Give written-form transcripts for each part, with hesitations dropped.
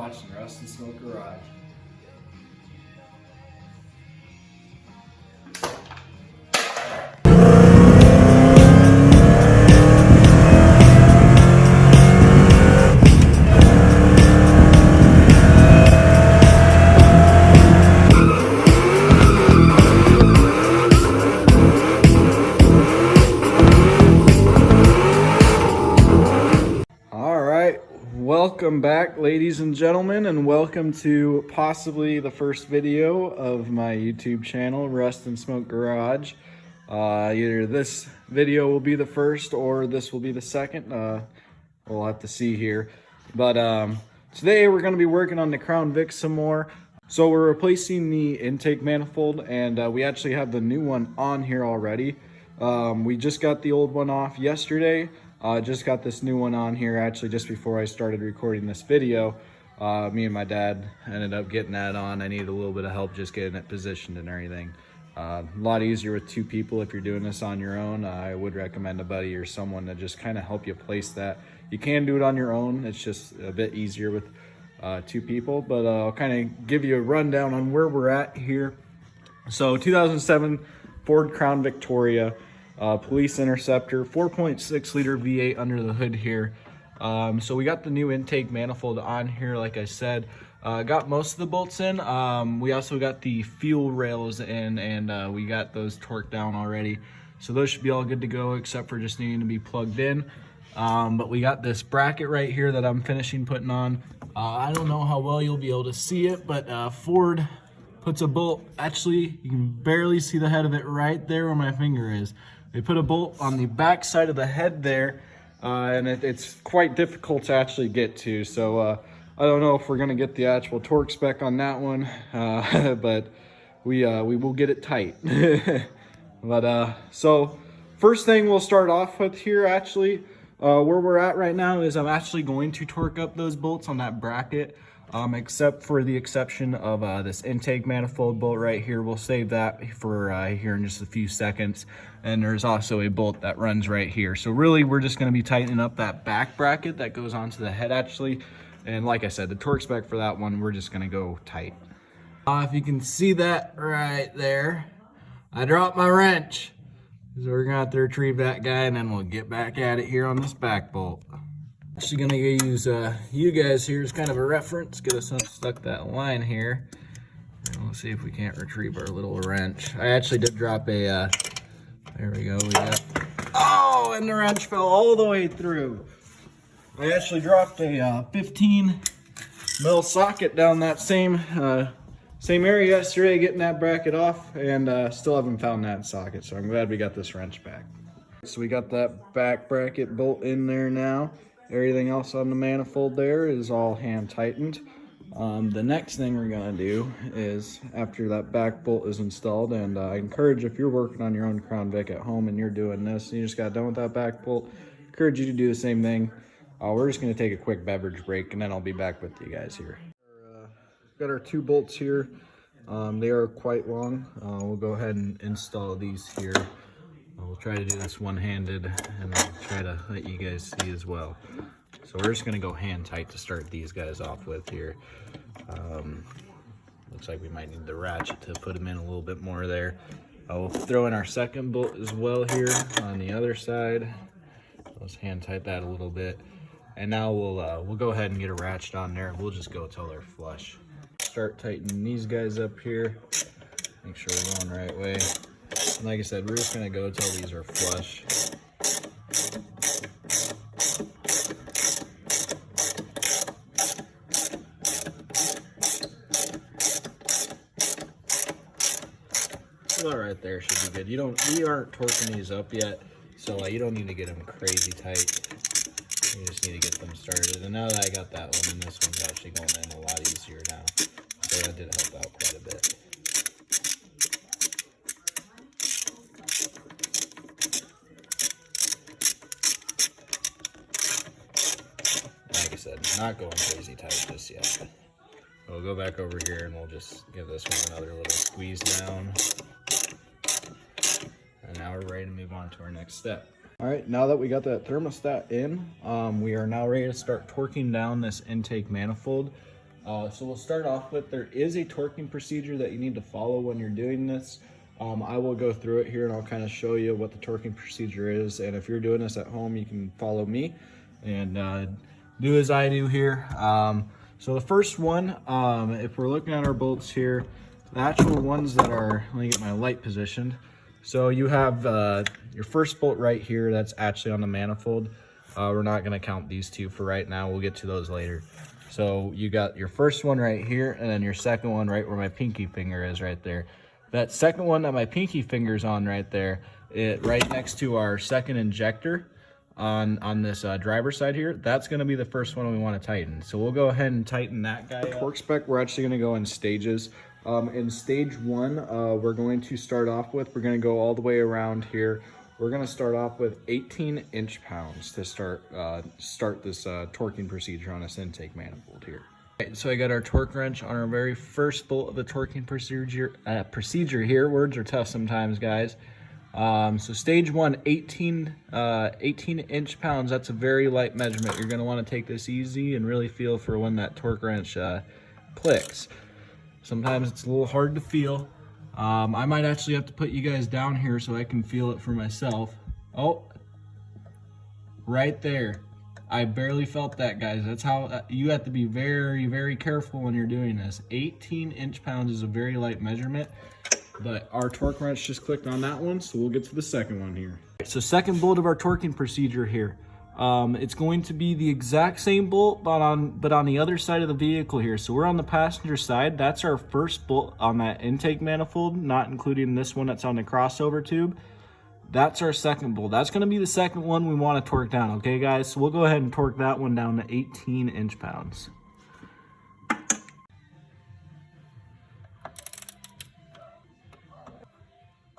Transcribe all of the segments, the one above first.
watching Rust and Smoke Garage. Welcome back, ladies and gentlemen, and welcome to possibly the first video of my YouTube channel, Rust and Smoke Garage. Either this video will be the first or this will be the second. We'll have to see here. But today we're going to be working on the Crown Vic some more. So we're replacing the intake manifold, and we actually have the new one on here already. We just got the old one off yesterday. Just got this new one on here actually just before I started recording this video. Me and my dad ended up getting that on. I needed a little bit of help just getting it positioned and everything. A lot easier with two people if you're doing this on your own. I would recommend a buddy or someone to just kind of help you place that. You can do it on your own. It's just a bit easier with two people, but I'll kind of give you a rundown on where we're at here. So 2007 Ford Crown Victoria. Police Interceptor, 4.6 liter V8 under the hood here. So we got the new intake manifold on here, like I said. Got most of the bolts in. We also got the fuel rails in, and we got those torqued down already. So those should be all good to go, except for just needing to be plugged in. But we got this bracket right here that I'm finishing putting on. I don't know how well you'll be able to see it, but Ford puts a bolt. Actually, you can barely see the head of it right there where my finger is. They put a bolt on the back side of the head there, and it's quite difficult to actually get to. So I don't know if we're gonna get the actual torque spec on that one, but we will get it tight. But so first thing we'll start off with here actually, where we're at right now is I'm actually going to torque up those bolts on that bracket. Except for the exception of this intake manifold bolt right here. We'll save that for here in just a few seconds. And there's also a bolt that runs right here. So really we're just going to be tightening up that back bracket that goes onto the head actually. And like I said, the torque spec for that one, we're just going to go tight. If you can see that right there, I dropped my wrench. So we're going to have to retrieve that guy and then we'll get back at it here on this back bolt. Actually gonna use you guys here as kind of a reference, get us unstuck that line here, and we'll see if we can't retrieve our little wrench. I actually did drop a, there we go, we got, oh, and the wrench fell all the way through. I actually dropped a 15 mil socket down that same area yesterday, getting that bracket off, and still haven't found that socket, so I'm glad we got this wrench back. So we got that back bracket bolt in there now. Everything else on the manifold there is all hand tightened. The next thing we're gonna do is, after that back bolt is installed, and I encourage, if you're working on your own Crown Vic at home and you're doing this, and you just got done with that back bolt, encourage you to do the same thing. We're just gonna take a quick beverage break and then I'll be back with you guys here. Got our two bolts here. They are quite long. We'll go ahead and install these here. We'll try to do this one-handed and I'll try to let you guys see as well. So we're just gonna go hand tight to start these guys off with here. Looks like we might need the ratchet to put them in a little bit more there. We'll throw in our second bolt as well here on the other side. Let's hand tight that a little bit. And now we'll go ahead and get a ratchet on there. We'll just go till they're flush. Start tightening these guys up here. Make sure we're going the right way. And like I said, we're just gonna go till these are flush. Well, right there should be good. We aren't torquing these up yet, so you don't need to get them crazy tight. You just need to get them started. And now that I got that one, and this one's actually going in a lot easier now. So that did help out quite a bit. Like I said, not going crazy tight just yet. We'll go back over here and we'll just give this one another little squeeze down. And now we're ready to move on to our next step. All right, now that we got that thermostat in, we are now ready to start torquing down this intake manifold. So we'll start off with, there is a torquing procedure that you need to follow when you're doing this. I will go through it here and I'll kind of show you what the torquing procedure is. And if you're doing this at home, you can follow me and do as I do here. So the first one, if we're looking at our bolts here, the actual ones that are, let me get my light positioned. So you have your first bolt right here, that's actually on the manifold. We're not gonna count these two for right now, we'll get to those later. So you got your first one right here, and then your second one right where my pinky finger is right there. That second one that my pinky finger's on right there, right next to our second injector on this driver's side here, that's gonna be the first one we wanna tighten. So we'll go ahead and tighten that guy up. Torque spec, we're actually gonna go in stages. In stage one, we're going to start off with, we're gonna go all the way around here. We're gonna start off with 18 inch-pounds to start this torquing procedure on this intake manifold here. Okay, so I got our torque wrench on our very first bolt of the torquing procedure here. Words are tough sometimes, guys. So stage one, 18 inch-pounds. That's a very light measurement. You're gonna wanna take this easy and really feel for when that torque wrench clicks. Sometimes it's a little hard to feel. I might actually have to put you guys down here so I can feel it for myself. Oh, right there. I barely felt that, guys. That's how you have to be very, very careful when you're doing this. 18 inch-pounds is a very light measurement, but our torque wrench just clicked on that one, so we'll get to the second one here. So second bolt of our torquing procedure here. It's going to be the exact same bolt, but on the other side of the vehicle here. So we're on the passenger side. That's our first bolt on that intake manifold, not including this one that's on the crossover tube. That's our second bolt. That's going to be the second one we want to torque down, okay, guys? So we'll go ahead and torque that one down to 18 inch-pounds.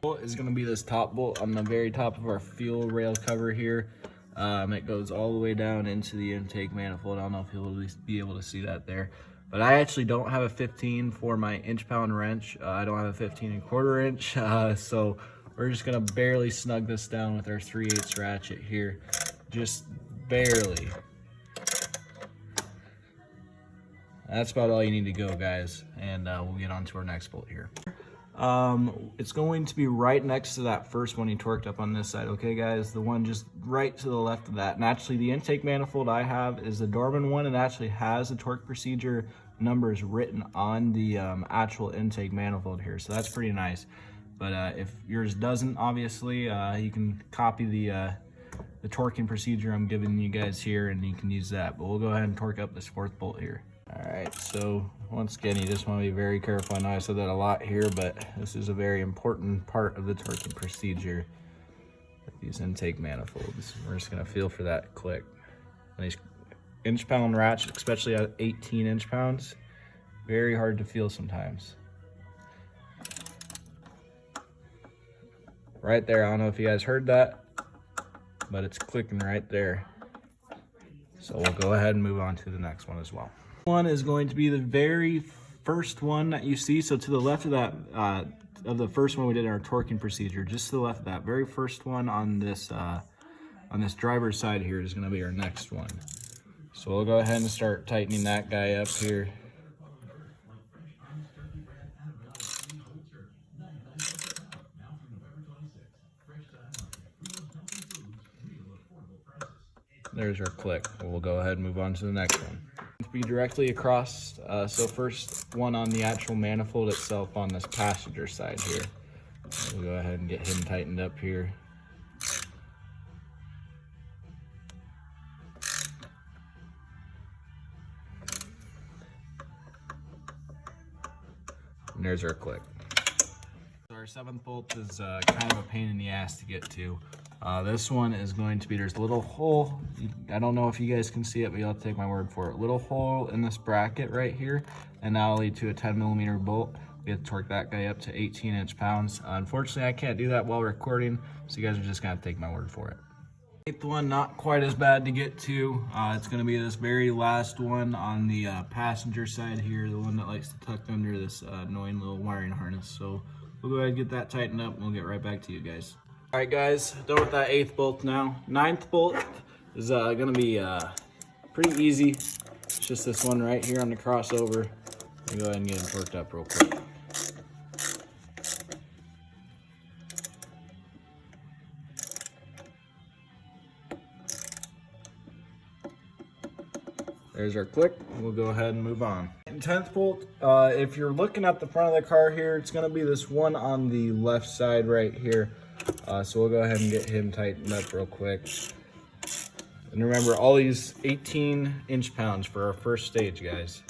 Bolt is going to be this top bolt on the very top of our fuel rail cover here. It goes all the way down into the intake manifold. I don't know if you'll be able to see that there. But I actually don't have a 15 for my inch-pound wrench. I don't have a 15 1/4 inch, so we're just gonna barely snug this down with our 3/8 ratchet here. Just barely. That's about all you need to go, guys. And we'll get on to our next bolt here. It's going to be right next to that first one you torqued up on this side, okay, guys? The one just right to the left of that. And actually, the intake manifold I have is the Dorman one. It actually has the torque procedure numbers written on the actual intake manifold here, so that's pretty nice. But if yours doesn't, obviously, you can copy the torquing procedure I'm giving you guys here, and you can use that. But we'll go ahead and torque up this fourth bolt here. All right, so once again, you just want to be very careful. I know I said that a lot here, but this is a very important part of the torquing procedure with these intake manifolds. We're just going to feel for that click. And these inch-pound ratchet, especially at 18 inch-pounds, very hard to feel sometimes. Right there, I don't know if you guys heard that, but it's clicking right there. So we'll go ahead and move on to the next one as well. One is going to be the very first one that you see. So to the left of that, of the first one we did in our torquing procedure, just to the left of that very first one on this driver's side here is going to be our next one. So we'll go ahead and start tightening that guy up here. There's our click. We'll go ahead and move on to the next one. Be directly across, so first one on the actual manifold itself on this passenger side here. We'll go ahead and get him tightened up here. And there's our click. Our seventh bolt is kind of a pain in the ass to get to. This one is going to be, there's a little hole, I don't know if you guys can see it, but you'll have to take my word for it. Little hole in this bracket right here, and that'll lead to a 10mm bolt. We have to torque that guy up to 18 inch-pounds. Unfortunately, I can't do that while recording, so you guys are just gonna have to take my word for it. Eighth one, not quite as bad to get to. It's gonna be this very last one on the passenger side here, the one that likes to tuck under this annoying little wiring harness. So we'll go ahead and get that tightened up, and we'll get right back to you guys. All right, guys, done with that 8th bolt now. 9th bolt is gonna be pretty easy. It's just this one right here on the crossover. Go ahead and get him torqued up real quick. There's our click. We'll go ahead and move on. 10th bolt, if you're looking at the front of the car here, it's going to be this one on the left side right here. So we'll go ahead and get him tightened up real quick. And remember, all these 18 inch-pounds for our first stage, guys.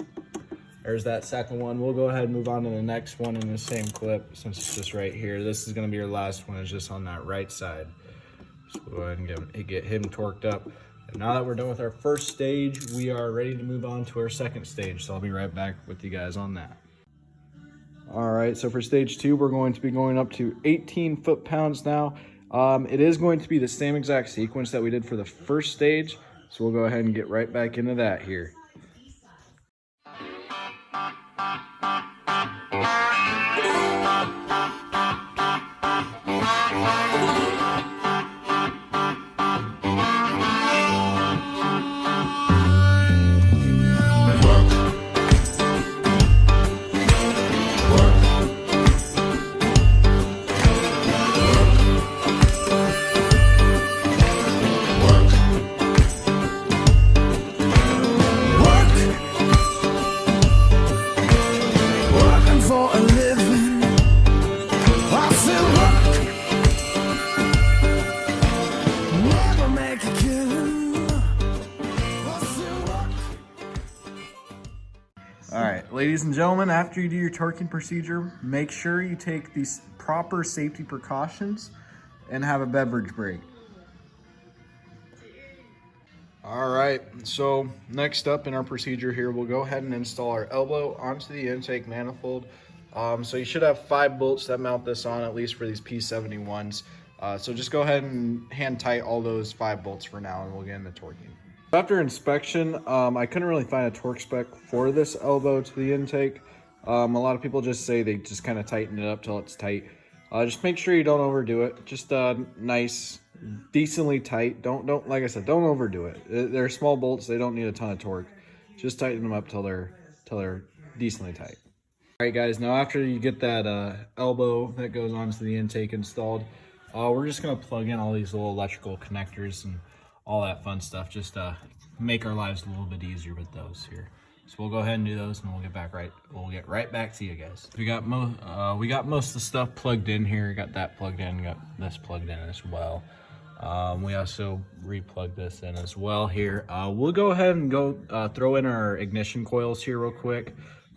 There's that second one. We'll go ahead and move on to the next one in the same clip since it's just right here. This is going to be your last one. It's just on that right side. So we'll go ahead and get him torqued up. And now that we're done with our first stage, we are ready to move on to our second stage. So I'll be right back with you guys on that. All right, so for stage 2, we're going to be going up to 18 foot-pounds now. It is going to be the same exact sequence that we did for the first stage. So we'll go ahead and get right back into that here. All right, ladies and gentlemen, after you do your torquing procedure, make sure you take these proper safety precautions and have a beverage break. All right, so next up in our procedure here, we'll go ahead and install our elbow onto the intake manifold. So you should have 5 bolts that mount this on, at least for these P71s. So just go ahead and hand tight all those 5 bolts for now, and we'll get into torquing. After inspection, I couldn't really find a torque spec for this elbow to the intake. A lot of people just say they just kind of tighten it up till it's tight. Just make sure you don't overdo it. Just nice, decently tight. Don't like I said, don't overdo it. They're small bolts. They don't need a ton of torque. Just tighten them up till they're decently tight. All right, guys. Now after you get that elbow that goes onto the intake installed, we're just gonna plug in all these little electrical connectors and all that fun stuff, just make our lives a little bit easier with those here. So we'll go ahead and do those, and we'll get right back to you guys. We got most of the stuff plugged in here. Got that plugged in, got this plugged in as well. We also re-plugged this in as well here. We'll go ahead and throw in our ignition coils here real quick.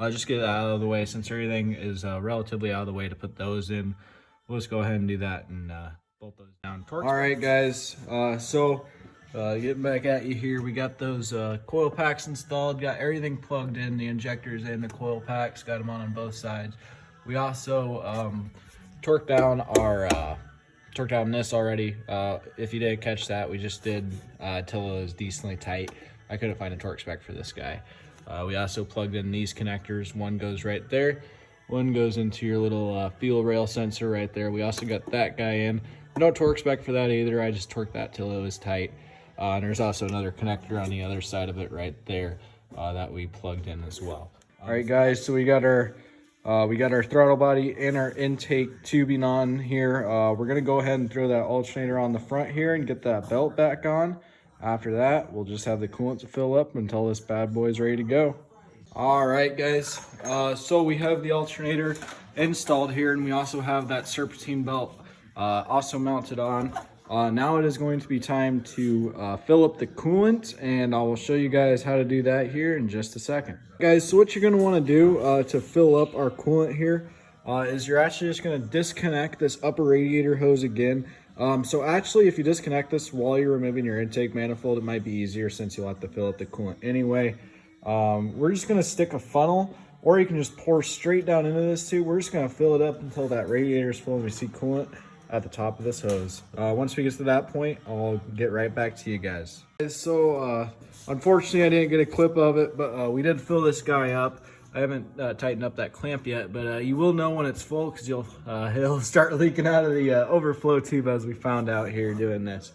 Just get it out of the way since everything is relatively out of the way to put those in. We'll just go ahead and do that and bolt those down. All right, guys. Getting back at you here, we got those coil packs installed, got everything plugged in, the injectors and the coil packs, got them on both sides. We also torqued down this already. If you didn't catch that, we just did till it was decently tight. I couldn't find a torque spec for this guy. We also plugged in these connectors. One goes right there, one goes into your little fuel rail sensor right there. We also got that guy in. No torque spec for that either. I just torqued that till it was tight. And there's also another connector on the other side of it right there that we plugged in as well. All right, guys, so we got our throttle body and our intake tubing on here. We're gonna go ahead and throw that alternator on the front here and get that belt back on. After that, we'll just have the coolant to fill up until this bad boy is ready to go. All right, guys, so we have the alternator installed here, and we also have that serpentine belt also mounted on. Now it is going to be time to fill up the coolant, and I will show you guys how to do that here in just a second. Guys, so what you're going to want to do to fill up our coolant here is you're actually just going to disconnect this upper radiator hose again. So actually, if you disconnect this while you're removing your intake manifold, it might be easier since you'll have to fill up the coolant anyway. We're just going to stick a funnel, or you can just pour straight down into this tube. We're just going to fill it up until that radiator is full and we see coolant at the top of this hose. Once we get to that point, I'll get right back to you guys. So unfortunately I didn't get a clip of it, but we did fill this guy up. I haven't tightened up that clamp yet, but you will know when it's full because it'll start leaking out of the overflow tube, as we found out here doing this.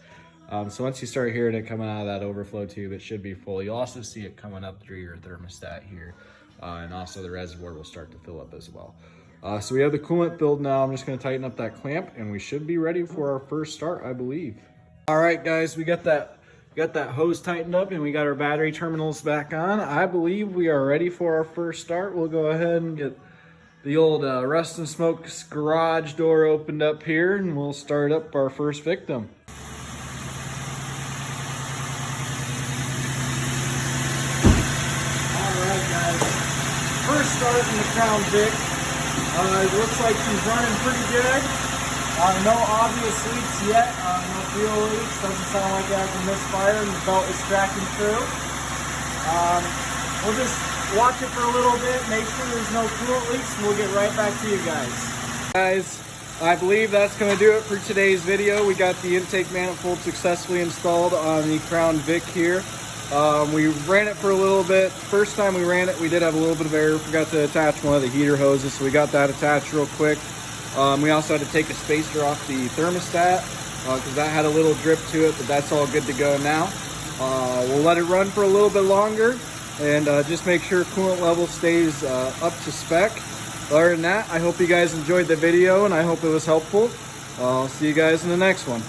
So once you start hearing it coming out of that overflow tube, it should be full. You'll also see it coming up through your thermostat here. And also the reservoir will start to fill up as well. So we have the coolant filled now. I'm just gonna tighten up that clamp and we should be ready for our first start, I believe. All right, guys, we got that hose tightened up and we got our battery terminals back on. I believe we are ready for our first start. We'll go ahead and get the old Rust and Smoke's garage door opened up here and we'll start up our first victim. Alright guys, first start in the Crown Vic. It looks like she's running pretty good. No obvious leaks yet, no fuel leaks, doesn't sound like it has a misfire and the belt is tracking through. We'll just watch it for a little bit, make sure there's no coolant leaks, and we'll get right back to you guys. Guys, I believe that's going to do it for today's video. We got the intake manifold successfully installed on the Crown Vic here. We ran it for a little bit. First time we ran it, we did have a little bit of error. Forgot to attach one of the heater hoses, so we got that attached real quick. We also had to take a spacer off the thermostat because that had a little drip to it, but that's all good to go now. We'll let it run for a little bit longer and just make sure coolant level stays up to spec. Other than that, I hope you guys enjoyed the video and I hope it was helpful. I'll see you guys in the next one.